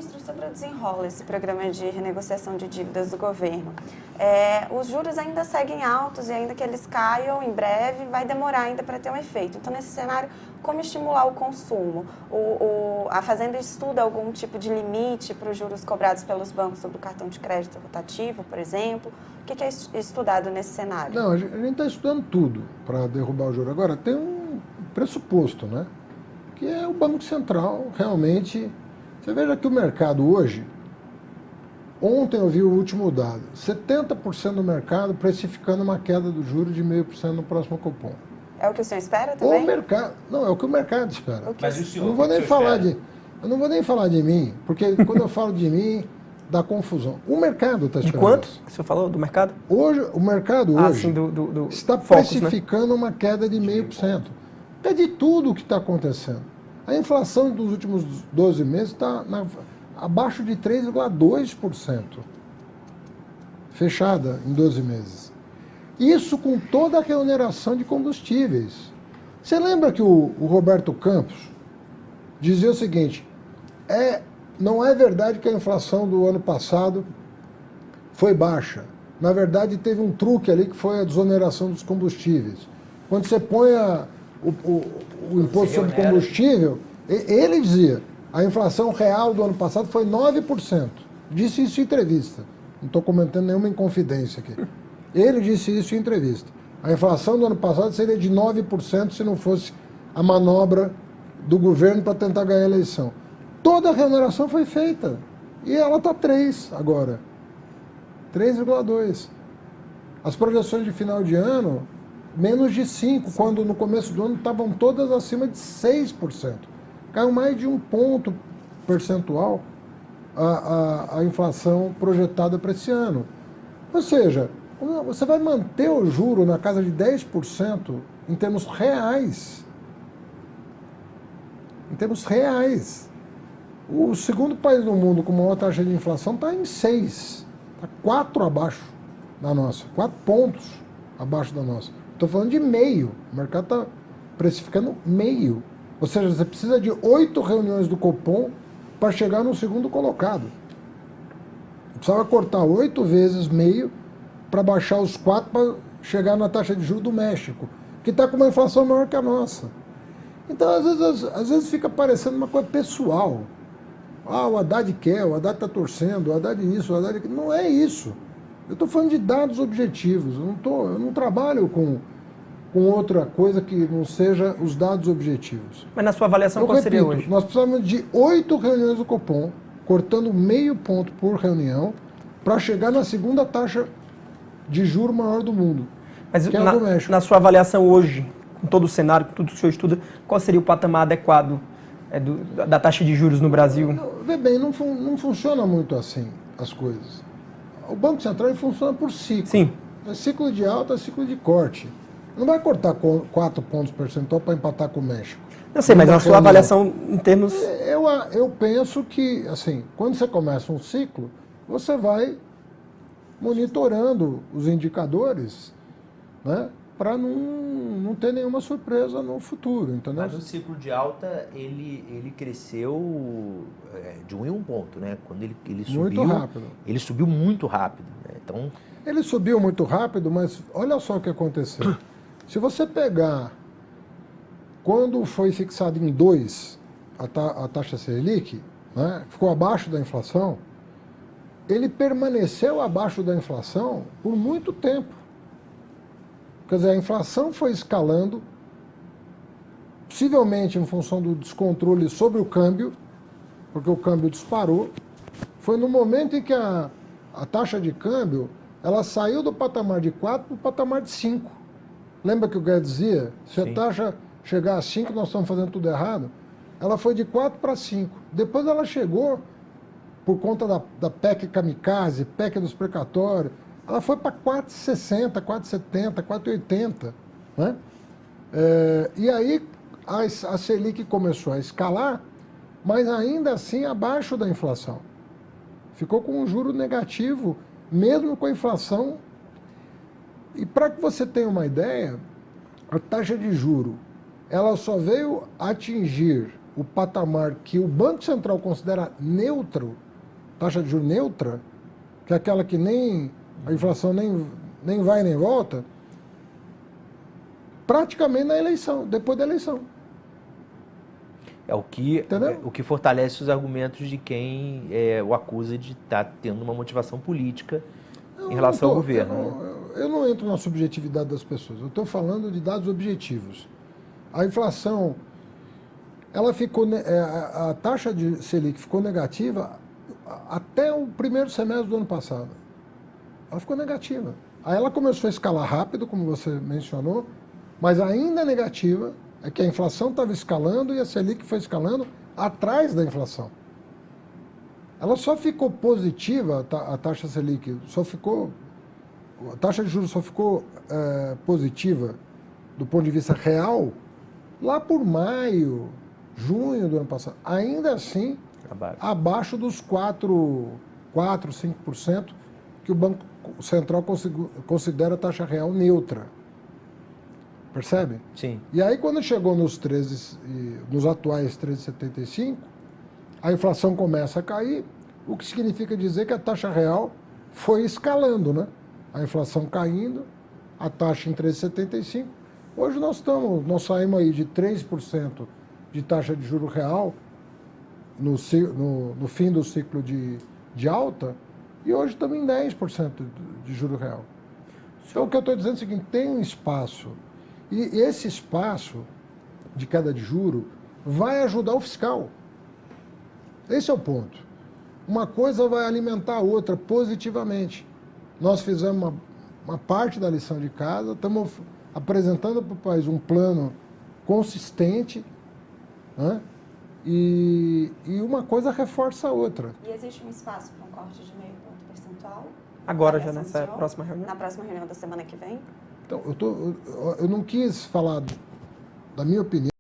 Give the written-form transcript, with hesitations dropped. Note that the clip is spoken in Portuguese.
Ministro, sobre o desenrola, esse programa de renegociação de dívidas do governo. Os juros ainda seguem altos e ainda que eles caiam em breve, vai demorar ainda para ter um efeito. Então, nesse cenário, como estimular o consumo? A Fazenda estuda algum tipo de limite para os juros cobrados pelos bancos sobre o cartão de crédito rotativo, por exemplo? O que é estudado nesse cenário? Não, a gente está estudando tudo para derrubar o juro. Agora, tem um pressuposto, né? Que é o Banco Central, realmente. Você veja que o mercado hoje, ontem eu vi o último dado, 70% do mercado precificando uma queda do juro de 0,5% no próximo cupom. É o que o senhor espera também? O mercado, não, é o que o mercado espera. Mas o senhor, eu não vou nem falar de mim, porque quando eu falo de mim, dá confusão. O mercado está esperando. De quanto isso. que o senhor falou do mercado? Hoje, o mercado hoje sim, está Focus, precificando, né, uma queda de 0,5%. É de tudo o que está acontecendo. A inflação dos últimos 12 meses está abaixo de 3,2%. Fechada em 12 meses. Isso com toda a reoneração de combustíveis. Você lembra que o Roberto Campos dizia o seguinte: não é verdade que a inflação do ano passado foi baixa. Na verdade, teve um truque ali que foi a desoneração dos combustíveis. Quando você põe o imposto sobre combustível, ele dizia, a inflação real do ano passado foi 9%. Disse isso em entrevista. Não estou comentando nenhuma inconfidência aqui. Ele disse isso em entrevista. A inflação do ano passado seria de 9% se não fosse a manobra do governo para tentar ganhar a eleição. Toda a remuneração foi feita. E ela está 3 agora. 3,2. As projeções de final de ano, menos de 5, quando no começo do ano estavam todas acima de 6%. Caiu mais de 1 ponto percentual a inflação projetada para esse ano. Ou seja, você vai manter o juro na casa de 10% em termos reais. Em termos reais. O segundo país do mundo com maior taxa de inflação está em 6. Está 4 abaixo da nossa. 4 pontos abaixo da nossa. Estou falando de meio. O mercado está precificando meio. Ou seja, você precisa de 8 reuniões do Copom para chegar no segundo colocado. Precisava cortar 8 vezes meio para baixar os 4 para chegar na taxa de juros do México, que está com uma inflação maior que a nossa. Então, às vezes fica parecendo uma coisa pessoal. O Haddad quer, o Haddad está torcendo, o Haddad isso, o Haddad aquilo. Não é isso. Eu estou falando de dados objetivos. Eu não trabalho com outra coisa que não seja os dados objetivos. Mas na sua avaliação, qual seria hoje? Nós precisamos de 8 reuniões do Copom, cortando meio ponto por reunião, para chegar na segunda taxa de juro maior do mundo, Mas que é a do México. Na sua avaliação hoje, com todo o cenário, com tudo que o senhor estuda, qual seria o patamar adequado da taxa de juros no Brasil? Vê bem, não funciona muito assim as coisas. O Banco Central funciona por ciclo. Sim. É ciclo de alta, é ciclo de corte. Não vai cortar 4 pontos percentual para empatar com o México. Eu sei, mas a sua avaliação em termos... Eu penso que, assim, quando você começa um ciclo, você vai monitorando os indicadores, né, para não ter nenhuma surpresa no futuro, entendeu? Mas o ciclo de alta, ele cresceu de 1 em 1 ponto, né? Quando ele subiu... Muito rápido. Ele subiu muito rápido, né? Então... Ele subiu muito rápido, mas olha só o que aconteceu. Se você pegar quando foi fixado em 2 a taxa Selic, né, ficou abaixo da inflação, ele permaneceu abaixo da inflação por muito tempo. Quer dizer, a inflação foi escalando, possivelmente em função do descontrole sobre o câmbio, porque o câmbio disparou. Foi no momento em que a taxa de câmbio ela saiu do patamar de 4 para o patamar de 5. Lembra que o Guedes dizia? Se a taxa chegar a 5, nós estamos fazendo tudo errado. Ela foi de 4 para 5. Depois ela chegou, por conta da PEC kamikaze, PEC dos precatórios, ela foi para 4,60, 4,70, 4,80. Né? E aí a Selic começou a escalar, mas ainda assim abaixo da inflação. Ficou com um juro negativo, mesmo com a inflação. E para que você tenha uma ideia, a taxa de juro ela só veio atingir o patamar que o Banco Central considera neutro, taxa de juros neutra, que é aquela que nem a inflação nem vai nem volta, praticamente na eleição, depois da eleição. É o que, Entendeu? o que fortalece os argumentos de quem o acusa de estar tendo uma motivação política em relação ao governo. Eu não entro na subjetividade das pessoas, eu estou falando de dados objetivos. A inflação, ela ficou, a taxa de Selic ficou negativa até o primeiro semestre do ano passado. Ela ficou negativa. Aí ela começou a escalar rápido, como você mencionou, mas ainda negativa. É que a inflação estava escalando e a Selic foi escalando atrás da inflação. Ela só ficou positiva, a taxa Selic, a taxa de juros só ficou positiva do ponto de vista real lá por maio, junho do ano passado. Ainda assim, abaixo dos 5% que o Banco Central considera a taxa real neutra. Percebe? Sim. E aí, quando chegou nos atuais 13,75, a inflação começa a cair, o que significa dizer que a taxa real foi escalando, né? A inflação caindo, a taxa em 13,75. Hoje nós saímos aí de 3% de taxa de juro real no fim do ciclo de alta, e hoje estamos em 10% de juro real. Então, o que eu estou dizendo é o seguinte, tem um espaço. E esse espaço de queda de juro vai ajudar o fiscal. Esse é o ponto. Uma coisa vai alimentar a outra positivamente. Nós fizemos uma parte da lição de casa, estamos apresentando para o país um plano consistente, né? E uma coisa reforça a outra. E existe um espaço para um corte de meio ponto percentual? Agora, já nessa próxima reunião? Na próxima reunião da semana que vem? Então, eu não quis falar da minha opinião.